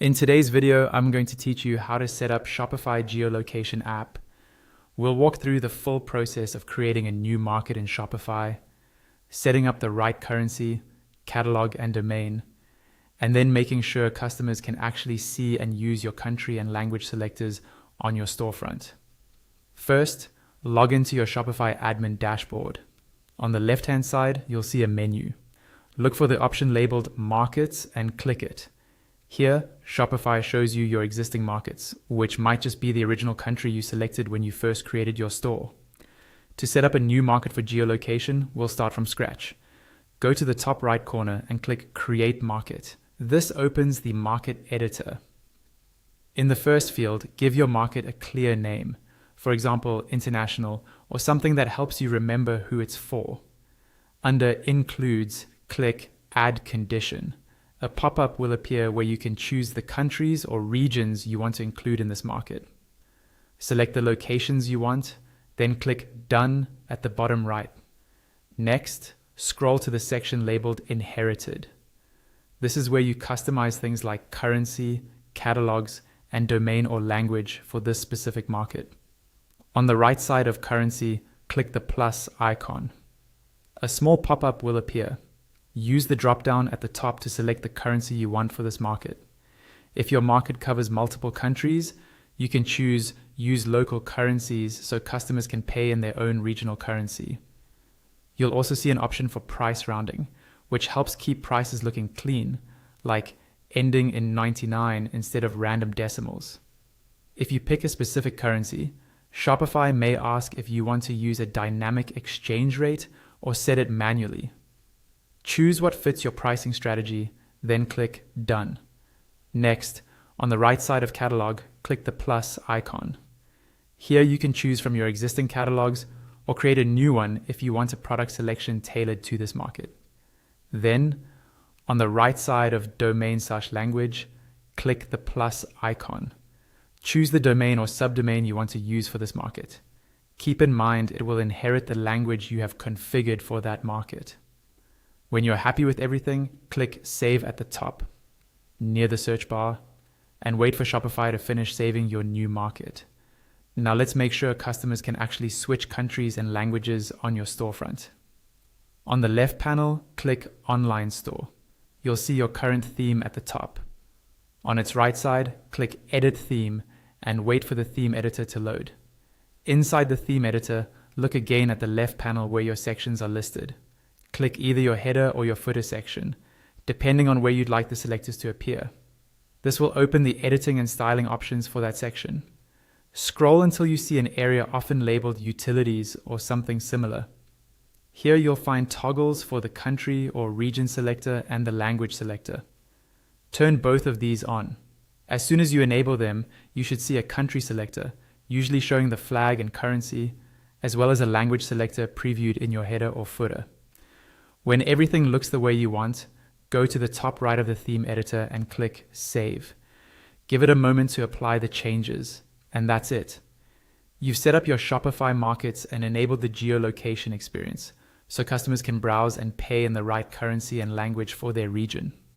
In today's video, I'm going to teach you how to set up Shopify Geolocation app. We'll walk through the full process of creating a new market in Shopify, setting up the right currency, catalog, and domain, and then making sure customers can actually see and use your country and language selectors on your storefront. First, log into your Shopify admin dashboard. On the left-hand side, you'll see a menu. Look for the option labeled Markets and click it. Here, Shopify shows you your existing markets, which might just be the original country you selected when you first created your store. To set up a new market for geolocation, we'll start from scratch. Go to the top right corner and click Create Market. This opens the market editor. In the first field, give your market a clear name, for example, international, or something that helps you remember who it's for. Under Includes, click Add Condition. A pop-up will appear where you can choose the countries or regions you want to include in this market. Select the locations you want, then click Done at the bottom right. Next, scroll to the section labeled Inherited. This is where you customize things like currency, catalogs, and domain or language for this specific market. On the right side of currency, click the plus icon. A small pop-up will appear. Use the drop-down at the top to select the currency you want for this market. If your market covers multiple countries, you can choose Use Local Currencies so customers can pay in their own regional currency. You'll also see an option for price rounding, which helps keep prices looking clean, like ending in 99 instead of random decimals. If you pick a specific currency, Shopify may ask if you want to use a dynamic exchange rate or set it manually. Choose what fits your pricing strategy, then click Done. Next, on the right side of Catalog, click the plus icon. Here you can choose from your existing catalogs or create a new one if you want a product selection tailored to this market. Then, on the right side of Domain/Language, click the plus icon. Choose the domain or subdomain you want to use for this market. Keep in mind it will inherit the language you have configured for that market. When you're happy with everything, click Save at the top, near the search bar, and wait for Shopify to finish saving your new market. Now let's make sure customers can actually switch countries and languages on your storefront. On the left panel, click Online Store. You'll see your current theme at the top. On its right side, click Edit Theme and wait for the theme editor to load. Inside the theme editor, look again at the left panel where your sections are listed. Click either your header or your footer section, depending on where you'd like the selectors to appear. This will open the editing and styling options for that section. Scroll until you see an area often labeled Utilities or something similar. Here you'll find toggles for the country or region selector and the language selector. Turn both of these on. As soon as you enable them, you should see a country selector, usually showing the flag and currency, as well as a language selector previewed in your header or footer. When everything looks the way you want, go to the top right of the theme editor and click Save. Give it a moment to apply the changes, and that's it. You've set up your Shopify markets and enabled the geolocation experience, so customers can browse and pay in the right currency and language for their region.